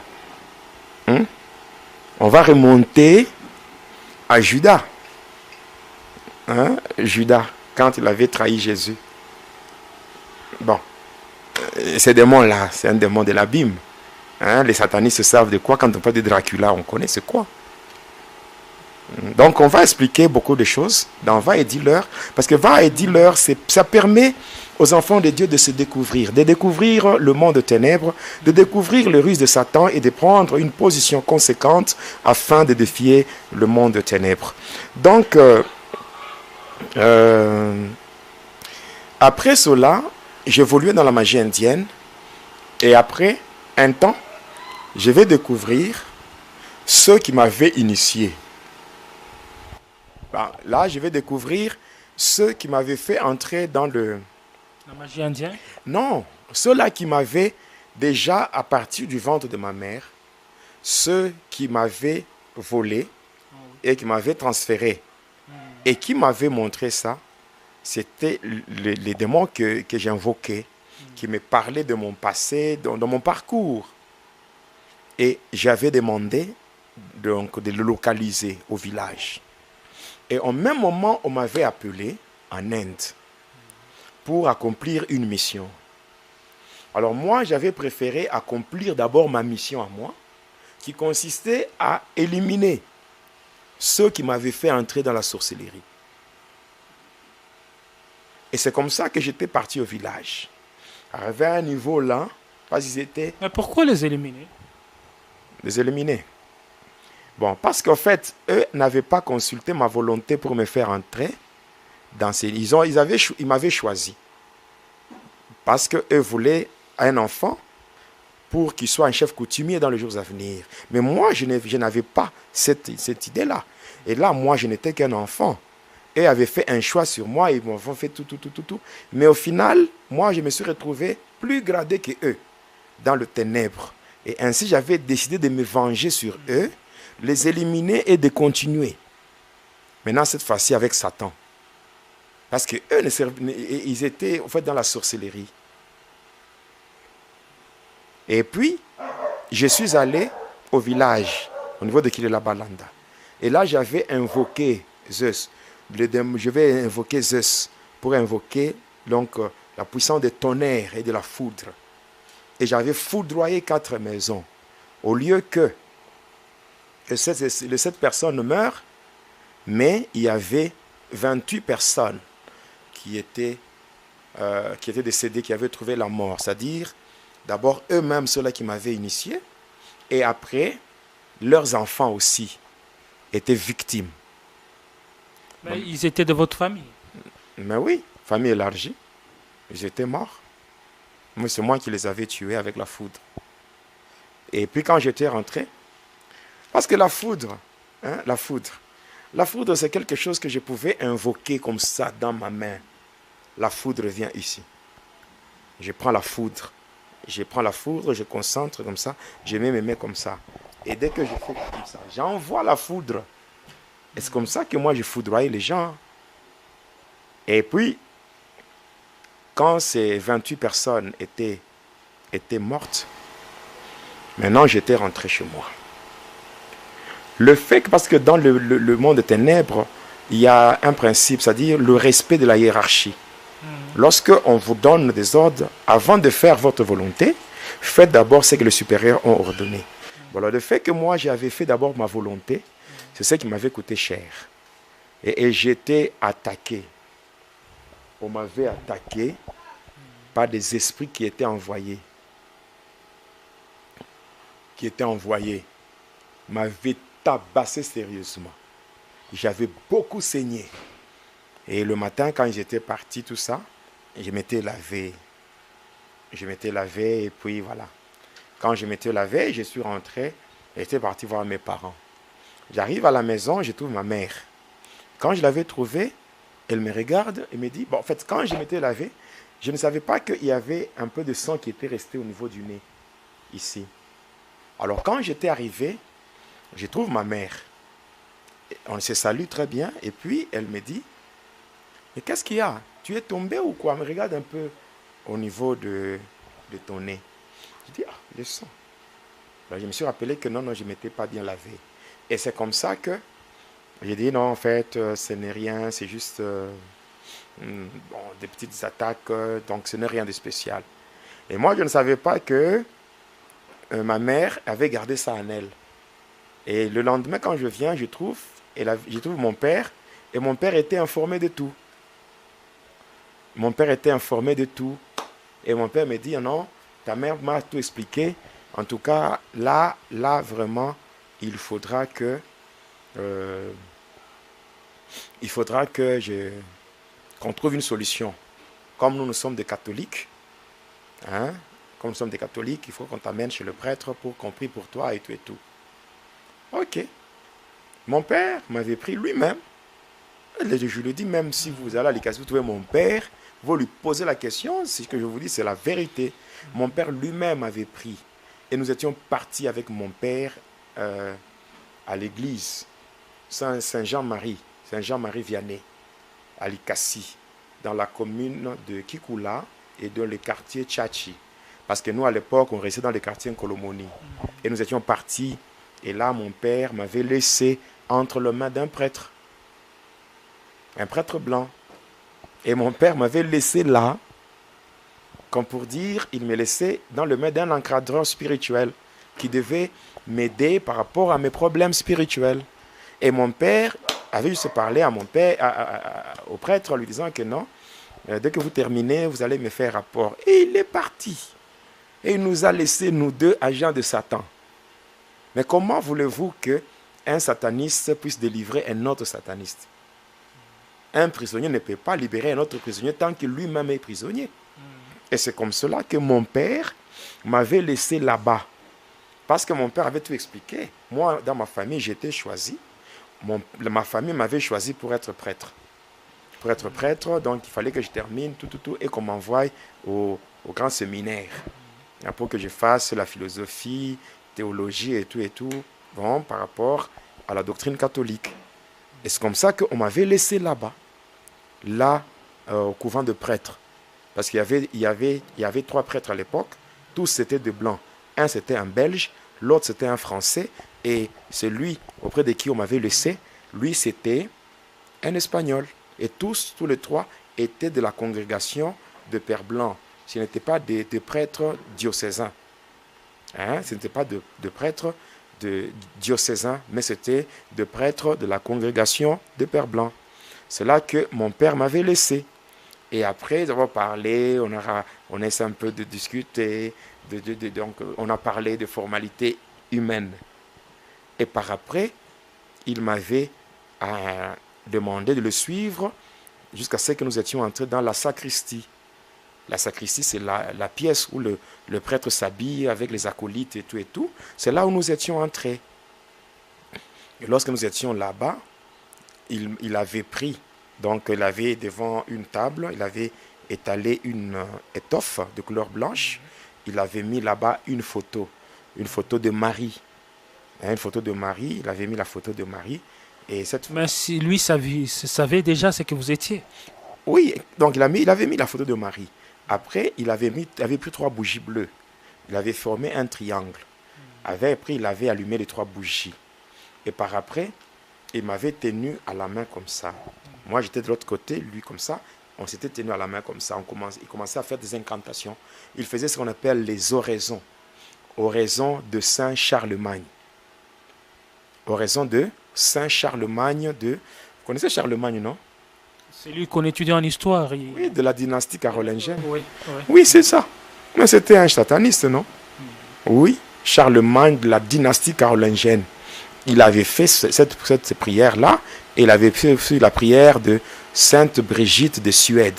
on va remonter à Judas. Judas, quand il avait trahi Jésus. Bon, ces démons-là, c'est un démon de l'abîme. Les satanistes se servent de quoi? Quand on parle de Dracula, on connaît c'est quoi. Donc on va expliquer beaucoup de choses dans Va et dis-leur, parce que Va et dis-leur, ça permet aux enfants de Dieu de se découvrir, de découvrir le monde de ténèbres, de découvrir les ruses de Satan et de prendre une position conséquente afin de défier le monde de ténèbres. Donc, après cela, j'évoluais dans la magie indienne et après un temps, je vais découvrir ceux qui m'avaient initié. Là, je vais découvrir ceux qui m'avaient fait entrer dans le... La magie indienne? Non, ceux-là qui m'avaient déjà, à partir du ventre de ma mère, ceux qui m'avaient volé et qui m'avaient transféré et qui m'avaient montré ça, c'était les démons que j'invoquais, qui me parlaient de mon passé, de mon parcours. Et j'avais demandé donc, de le localiser au village. Et au même moment, on m'avait appelé en Inde pour accomplir une mission. Alors moi, j'avais préféré accomplir d'abord ma mission à moi, qui consistait à éliminer ceux qui m'avaient fait entrer dans la sorcellerie. Et c'est comme ça que j'étais parti au village. Arrivé à un niveau là, parce qu'ils étaient... Mais pourquoi les éliminer? Les éliminer. Bon, parce qu'en fait, eux n'avaient pas consulté ma volonté pour me faire entrer dans ces... Ils m'avaient choisi. Parce qu'eux voulaient un enfant pour qu'il soit un chef coutumier dans les jours à venir. Mais moi, je n'avais pas cette idée-là. Et là, moi, je n'étais qu'un enfant. Eux avaient fait un choix sur moi, ils m'ont fait tout. Mais au final, moi, je me suis retrouvé plus gradé que eux, dans le ténèbre. Et ainsi, j'avais décidé de me venger sur eux, les éliminer et de continuer. Maintenant, cette fois-ci, avec Satan. Parce qu'eux, ils étaient en fait dans la sorcellerie. Et puis, je suis allé au village, au niveau de Kilelabalanda. Et là, j'avais invoqué Zeus. Je vais invoquer Zeus pour invoquer donc, la puissance des tonnerres et de la foudre. Et j'avais foudroyé 4 maisons. Au lieu que cette personne meure, mais il y avait 28 personnes qui étaient décédées, qui avaient trouvé la mort. C'est-à-dire, d'abord eux-mêmes, ceux-là qui m'avaient initié, et après, leurs enfants aussi étaient victimes. Mais ils étaient de votre famille? Mais oui, famille élargie. Ils étaient morts. Mais c'est moi qui les avais tués avec la foudre. Et puis quand j'étais rentré, parce que la foudre, c'est quelque chose que je pouvais invoquer comme ça dans ma main. La foudre vient ici. Je prends la foudre, je concentre comme ça, je mets mes mains comme ça. Et dès que je fais comme ça, j'envoie la foudre. Et c'est comme ça que moi je foudroyais les gens. Et puis, quand ces 28 personnes étaient mortes, maintenant j'étais rentré chez moi. Le fait que, parce que dans le monde des ténèbres, il y a un principe, c'est-à-dire le respect de la hiérarchie. Lorsque on vous donne des ordres, avant de faire votre volonté, faites d'abord ce que les supérieurs ont ordonné. Voilà, le fait que moi j'avais fait d'abord ma volonté, c'est ce qui m'avait coûté cher. Et j'étais attaqué. On m'avait attaqué par des esprits qui étaient envoyés qui était envoyé m'avait tabassé sérieusement. J'avais beaucoup saigné. Et le matin, quand j'étais parti, tout ça, je m'étais lavé. Je m'étais lavé et puis voilà. Quand je m'étais lavé, je suis rentré et j'étais parti voir mes parents. J'arrive à la maison, je trouve ma mère. Quand je l'avais trouvée, elle me regarde et me dit, bon, en fait, quand je m'étais lavé, je ne savais pas qu'il y avait un peu de sang qui était resté au niveau du nez, ici. Alors, quand j'étais arrivé, je trouve ma mère. On se salue très bien et puis elle me dit, mais qu'est-ce qu'il y a? Tu es tombé ou quoi? Elle me regarde un peu au niveau de ton nez. Je dis, ah, le sang. Alors, je me suis rappelé que non, je ne m'étais pas bien lavé. Et c'est comme ça que j'ai dit, non, en fait, ce n'est rien, c'est juste des petites attaques, donc ce n'est rien de spécial. Et moi, je ne savais pas que ma mère avait gardé ça en elle. Et le lendemain, quand je viens, je trouve mon père, et mon père était informé de tout. Mon père était informé de tout. Et mon père me dit, non, ta mère m'a tout expliqué. En tout cas, là vraiment, il faudra que qu'on trouve une solution. Comme nous sommes des catholiques, comme nous sommes des catholiques, il faut qu'on t'amène chez le prêtre pour qu'on prie pour toi et tout et tout. Ok. Mon père m'avait pris lui-même. Je le dis, même si vous allez à l'église, vous trouvez mon père, vous lui posez la question, ce que je vous dis, c'est la vérité. Mon père lui-même avait pris. Et nous étions partis avec mon père à l'église Saint-Jean-Marie Vianney, à Likassi, dans la commune de Kikula et dans le quartier Tchachi. Parce que nous, à l'époque, on restait dans le quartier Nkolomoni. Et nous étions partis. Et là, mon père m'avait laissé entre les mains d'un prêtre. Un prêtre blanc. Et mon père m'avait laissé là, comme pour dire, il me laissait dans le main d'un encadreur spirituel qui devait m'aider par rapport à mes problèmes spirituels. Et mon père avait juste parlé à mon père, au prêtre, en lui disant que non, dès que vous terminez, vous allez me faire rapport. Et il est parti. Et il nous a laissé, nous deux, agents de Satan. Mais comment voulez-vous qu'un sataniste puisse délivrer un autre sataniste? Un prisonnier ne peut pas libérer un autre prisonnier tant que lui-même est prisonnier. Et c'est comme cela que mon père m'avait laissé là-bas. Parce que mon père avait tout expliqué. Moi, dans ma famille, j'étais choisi. Ma famille m'avait choisi pour être prêtre. Pour être prêtre, donc il fallait que je termine tout, et qu'on m'envoie au grand séminaire. Pour que je fasse la philosophie, théologie et tout, bon, par rapport à la doctrine catholique. Et c'est comme ça qu'on m'avait laissé là-bas, au couvent de prêtres. Parce qu'il y avait 3 prêtres à l'époque, tous étaient de blancs. Un c'était un Belge, l'autre c'était un Français, et celui auprès de qui on m'avait laissé, lui c'était un Espagnol. Et tous les 3 étaient de la congrégation de Pères Blancs. Ce n'étaient pas des prêtres diocésains. Ce n'était pas de prêtres diocésains, mais c'était de prêtres de la congrégation de Pères Blancs. C'est là que mon père m'avait laissé. Et après avoir parlé, on a essayé un peu de discuter, donc on a parlé de formalités humaines. Et par après, il m'avait demandé de le suivre jusqu'à ce que nous étions entrés dans la sacristie. La sacristie, c'est la pièce où le prêtre s'habille avec les acolytes et tout. C'est là où nous étions entrés. Et lorsque nous étions là-bas, il avait pris, donc il avait devant une table, il avait étalé une étoffe de couleur blanche. Il avait mis là-bas une photo de Marie. Une photo de Marie, il avait mis la photo de Marie. Et mais si lui savait déjà ce que vous étiez. Oui, donc il avait mis la photo de Marie. Après, il avait pris 3 bougies bleues. Il avait formé un triangle. Après, il avait allumé les 3 bougies. Et par après, il m'avait tenu à la main comme ça. Moi, j'étais de l'autre côté, lui comme ça. On s'était tenu à la main comme ça. Il commençait à faire des incantations. Il faisait ce qu'on appelle les oraisons. Oraison de Saint Charlemagne. Oraison de Saint Charlemagne de... Vous connaissez Charlemagne, non? C'est lui qu'on étudie en histoire. Oui, de la dynastie carolingienne. Oui, oui c'est ça. Mais c'était un sataniste, non? Oui. Charlemagne de la dynastie carolingienne. Il avait fait cette prière-là, et il avait fait aussi la prière de Sainte Brigitte de Suède.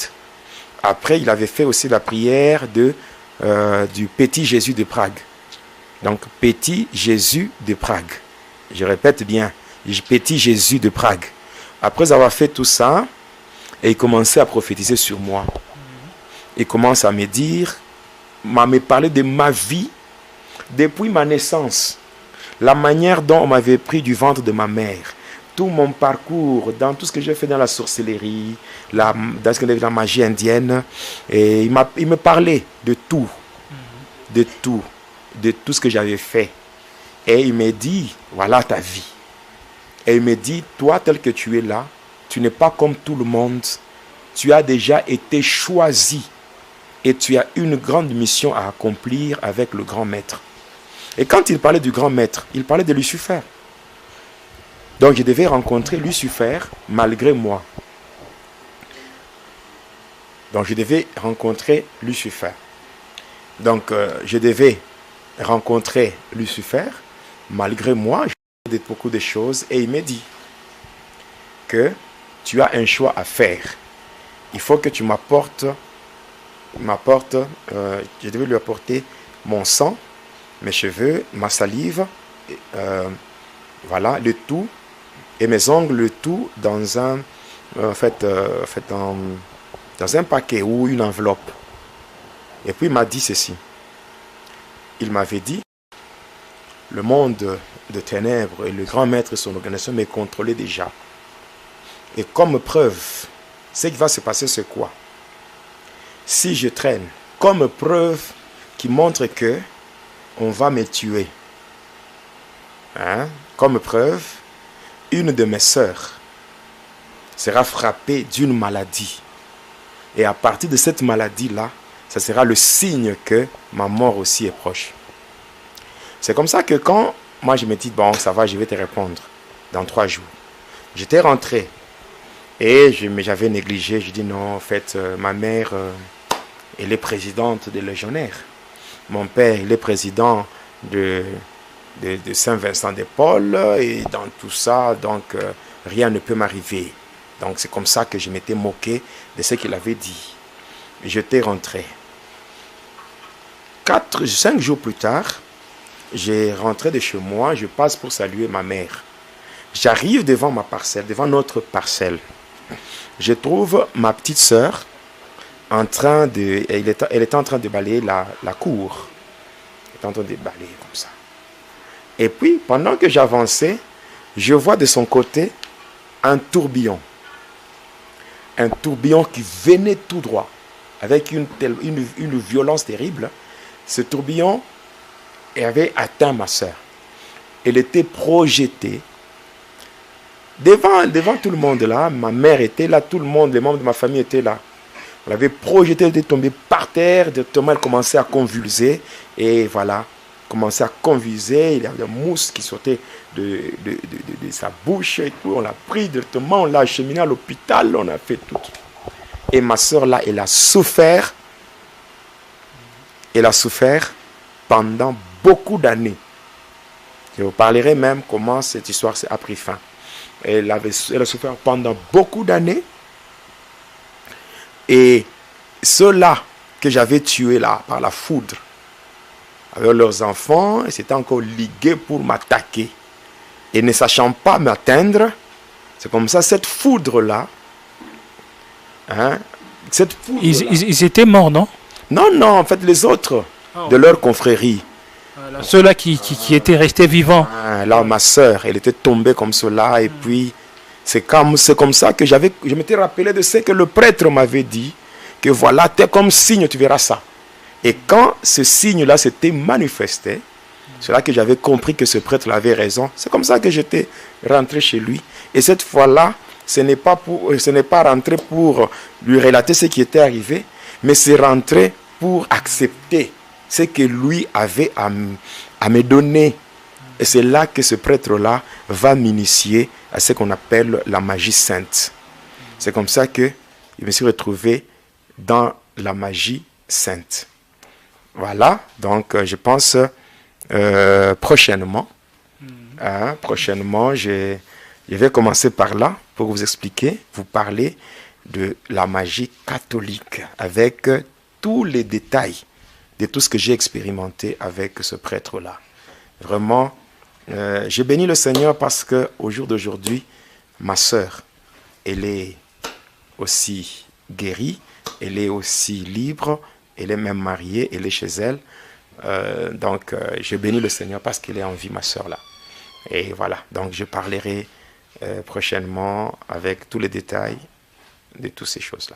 Après, il avait fait aussi la prière du Petit Jésus de Prague. Donc, Petit Jésus de Prague. Je répète bien, Petit Jésus de Prague. Après avoir fait tout ça, et il commençait à prophétiser sur moi. Il commence à me dire, à me parler de ma vie depuis ma naissance. La manière dont on m'avait pris du ventre de ma mère. Tout mon parcours, dans tout ce que j'ai fait dans la sorcellerie, dans ce que la magie indienne. Et il me parlait de tout. De tout ce que j'avais fait. Et il me dit, voilà ta vie. Et il me dit, toi tel que tu es là, tu n'es pas comme tout le monde. Tu as déjà été choisi. Et tu as une grande mission à accomplir avec le grand maître. Et quand il parlait du grand maître, il parlait de Lucifer. Donc je devais rencontrer Lucifer malgré moi. Donc je devais rencontrer Lucifer. Donc je devais rencontrer Lucifer malgré moi. J'ai dit beaucoup de choses et il m'a dit que tu as un choix à faire. Il faut que tu m'apportes, je devais lui apporter mon sang, mes cheveux, ma salive, voilà, le tout, et mes ongles, le tout, dans un paquet ou une enveloppe. Et puis il m'a dit ceci. Il m'avait dit, le monde de ténèbres et le grand maître et son organisation m'est contrôlé déjà. Et comme preuve, ce qui va se passer, c'est quoi? Si je traîne, comme preuve qui montre que on va me tuer. Comme preuve, une de mes sœurs sera frappée d'une maladie. Et à partir de cette maladie-là, ça sera le signe que ma mort aussi est proche. C'est comme ça que quand moi je me dis, bon, ça va, je vais te répondre dans 3 jours. J'étais rentré et j'avais négligé. Je dis non, en fait, ma mère, elle est présidente des légionnaires. Mon père, il est président de Saint-Vincent de Paul. Et dans tout ça, donc, rien ne peut m'arriver. Donc, c'est comme ça que je m'étais moqué de ce qu'il avait dit. J'étais rentré. 5 jours plus tard, j'ai rentré de chez moi, je passe pour saluer ma mère. J'arrive devant ma parcelle, devant notre parcelle. Je trouve ma petite sœur elle était en train de balayer la cour. Elle était en train de balayer comme ça. Et puis, pendant que j'avançais, je vois de son côté un tourbillon. Un tourbillon qui venait tout droit, avec une violence terrible. Ce tourbillon avait atteint ma sœur. Elle était projetée. Devant tout le monde là, ma mère était là, tout le monde, les membres de ma famille étaient là. On l'avait projetée, elle était tombée par terre, directement elle commençait à convulser. Et voilà, commençait à convulser, il y avait de la mousse qui sortait de sa bouche et tout. On l'a pris directement, on l'a acheminé à l'hôpital, on a fait tout. Et ma soeur là, elle a souffert. Elle a souffert pendant beaucoup d'années. Je vous parlerai même comment cette histoire a pris fin. Elle a souffert pendant beaucoup d'années. Et ceux-là que j'avais tués là par la foudre, avec leurs enfants, ils s'étaient encore ligués pour m'attaquer. Et ne sachant pas m'atteindre, c'est comme ça, cette foudre-là, ils étaient morts, non? Non, en fait, les autres de leur confrérie. Voilà, ceux-là qui étaient restés vivants. Là, ma soeur, elle était tombée comme cela. Et puis, c'est comme ça que je m'étais rappelé de ce que le prêtre m'avait dit. Que voilà, t'es comme signe, tu verras ça. Et quand ce signe-là s'était manifesté, c'est là que j'avais compris que ce prêtre avait raison. C'est comme ça que j'étais rentré chez lui. Et cette fois-là, ce n'est pas rentré pour lui relater ce qui était arrivé, mais c'est rentré pour accepter ce que lui avait à me donner. Et c'est là que ce prêtre-là va m'initier à ce qu'on appelle la magie sainte. C'est comme ça que je me suis retrouvé dans la magie sainte. Voilà, donc je pense prochainement. Prochainement, je vais commencer par là pour vous expliquer, vous parler de la magie catholique avec tous les détails de tout ce que j'ai expérimenté avec ce prêtre-là. Vraiment, j'ai béni le Seigneur parce qu'au jour d'aujourd'hui, ma sœur, elle est aussi guérie, elle est aussi libre, elle est même mariée, elle est chez elle. Donc, j'ai béni le Seigneur parce qu'elle est en vie, ma sœur là. Et voilà, donc je parlerai prochainement avec tous les détails de toutes ces choses-là.